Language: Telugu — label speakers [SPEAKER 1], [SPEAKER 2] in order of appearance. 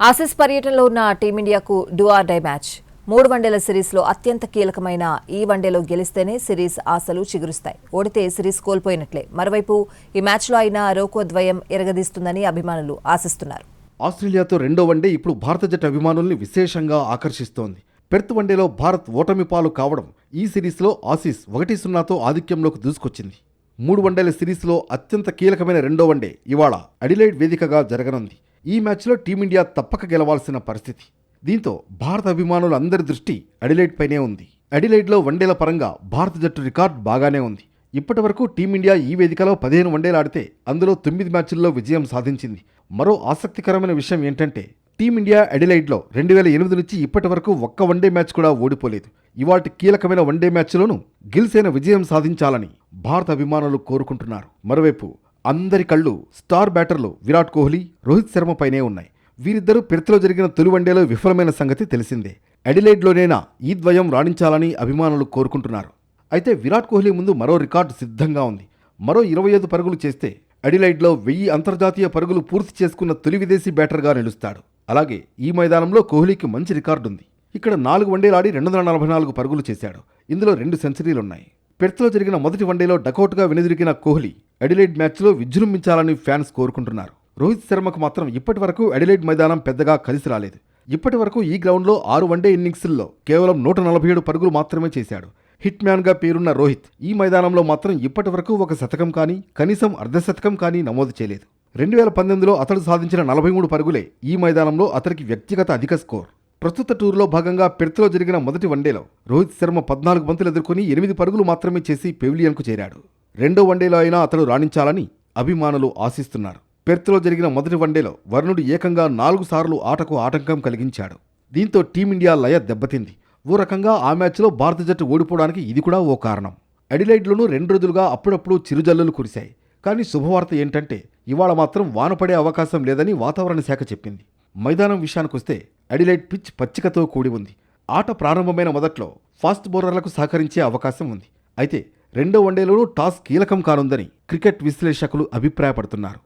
[SPEAKER 1] ఆసీస్ పర్యటనలో ఉన్న టీమిండియాకు డూ ఆర్ డై మ్యాచ్. 3 వన్డేల సిరీస్లో అత్యంత కీలకమైన ఈ వన్డేలో గెలిస్తేనే సిరీస్ ఆశలు చిగురుస్తాయి. ఓడితే సిరీస్ కోల్పోయినట్లే. మరోవైపు ఈ మ్యాచ్లో అయినా రోకో ద్వయం ఎరగదీస్తుందని అభిమానులు ఆశిస్తున్నారు.
[SPEAKER 2] ఆస్ట్రేలియాతో రెండో వన్డే ఇప్పుడు భారత జట్టు అభిమానుల్ని విశేషంగా ఆకర్షిస్తోంది. పెర్త్ వన్డేలో భారత్ ఓటమి పాలు కావడం ఈ సిరీస్లో ఆసీస్ 1-0తో ఆధిక్యంలోకి దూసుకొచ్చింది. 3 వన్డేల సిరీస్లో అత్యంత కీలకమైన రెండో వన్డే ఇవాళ అడిలైడ్ వేదికగా జరగనుంది. ఈ మ్యాచ్లో టీమిండియా తప్పక గెలవాల్సిన పరిస్థితి. దీంతో భారత అభిమానుల అందరి దృష్టి అడిలైడ్ పైనే ఉంది. అడిలైడ్లో వన్డేల పరంగా భారత జట్టు రికార్డు బాగానే ఉంది. ఇప్పటి వరకు టీమిండియా ఈ వేదికలో 15 వన్డేలు ఆడితే అందులో 9 మ్యాచ్ల్లో విజయం సాధించింది. మరో ఆసక్తికరమైన విషయం ఏంటంటే టీమిండియా అడిలైడ్లో 2008 నుంచి ఇప్పటి వరకు ఒక్క వన్డే మ్యాచ్ కూడా ఓడిపోలేదు. ఇవాటి కీలకమైన వన్డే మ్యాచ్లోనూ గిల్సేన విజయం సాధించాలని భారత అభిమానులు కోరుకుంటున్నారు. మరోవైపు అందరి కళ్ళు స్టార్ బ్యాటర్లు విరాట్ కోహ్లీ, రోహిత్ శర్మ పైనే ఉన్నాయి. వీరిద్దరూ పెర్త్లో జరిగిన తొలి వన్డేలో విఫలమైన సంగతి తెలిసిందే. అడిలైడ్లోనైనా ఈ ద్వయం రాణించాలని అభిమానులు కోరుకుంటున్నారు. అయితే విరాట్ కోహ్లీ ముందు మరో రికార్డు సిద్ధంగా ఉంది. మరో 25 పరుగులు చేస్తే అడిలైడ్లో 1000 అంతర్జాతీయ పరుగులు పూర్తి చేసుకున్న తొలి విదేశీ బ్యాటర్గా నిలుస్తాడు. అలాగే ఈ మైదానంలో కోహ్లీకి మంచి రికార్డుంది. ఇక్కడ 4 వన్డేలాడి 244 పరుగులు చేశాడు. ఇందులో 2 సెంచరీలున్నాయి. పెర్త్లో జరిగిన మొదటి వన్డేలో డకౌట్గా వెనుదిరిగిన కోహ్లీ అడిలైడ్ మ్యాచ్లో విజృంభించాలని ఫ్యాన్స్ కోరుకుంటున్నారు. రోహిత్ శర్మకు మాత్రం ఇప్పటి వరకు అడిలైడ్ మైదానం పెద్దగా కలిసి రాలేదు. ఇప్పటి వరకు ఈ గ్రౌండ్లో 6 వన్డే ఇన్నింగ్స్ల్లో కేవలం 147 పరుగులు మాత్రమే చేశాడు. హిట్ మ్యాన్గా పేరున్న రోహిత్ ఈ మైదానంలో మాత్రం ఇప్పటి వరకు ఒక శతకం కానీ కనీసం అర్ధశతకం కానీ నమోదు చేయలేదు. 2018లో అతడు సాధించిన 43 పరుగులే ఈ మైదానంలో అతనికి వ్యక్తిగత అధిక స్కోర్. ప్రస్తుత టూర్లో భాగంగా పెర్త్లో జరిగిన మొదటి వన్డేలో రోహిత్ శర్మ 14 బంతులు ఎదుర్కొని 8 పరుగులు మాత్రమే చేసి పెవిలియన్కు చేరాడు. రెండో వన్డేలో అయినా అతడు రాణించాలని అభిమానులు ఆశిస్తున్నారు. పెర్త్లో జరిగిన మొదటి వన్డేలో వరుణుడు ఏకంగా 4 సార్లు ఆటకు ఆటంకం కలిగించాడు. దీంతో టీమిండియా లయ దెబ్బతింది. ఓ రకంగా ఆ మ్యాచ్లో భారత జట్టు ఓడిపోవడానికి ఇది కూడా ఓ కారణం. అడిలైడ్లోనూ 2 రోజులుగా అప్పుడప్పుడు చిరుజల్లులు కురిశాయి. కానీ శుభవార్త ఏంటంటే ఇవాళ మాత్రం వాన పడే అవకాశం లేదని వాతావరణ శాఖ చెప్పింది. మైదానం విషయానికొస్తే అడిలైడ్ పిచ్ పచ్చికతో కూడి ఉంది. ఆట ప్రారంభమైన మొదట్లో ఫాస్ట్ బౌలర్లకు సహకరించే అవకాశం ఉంది. అయితే రెండో వన్డేలోనూ టాస్ కీలకం కానుందని క్రికెట్ విశ్లేషకులు అభిప్రాయపడుతున్నారు.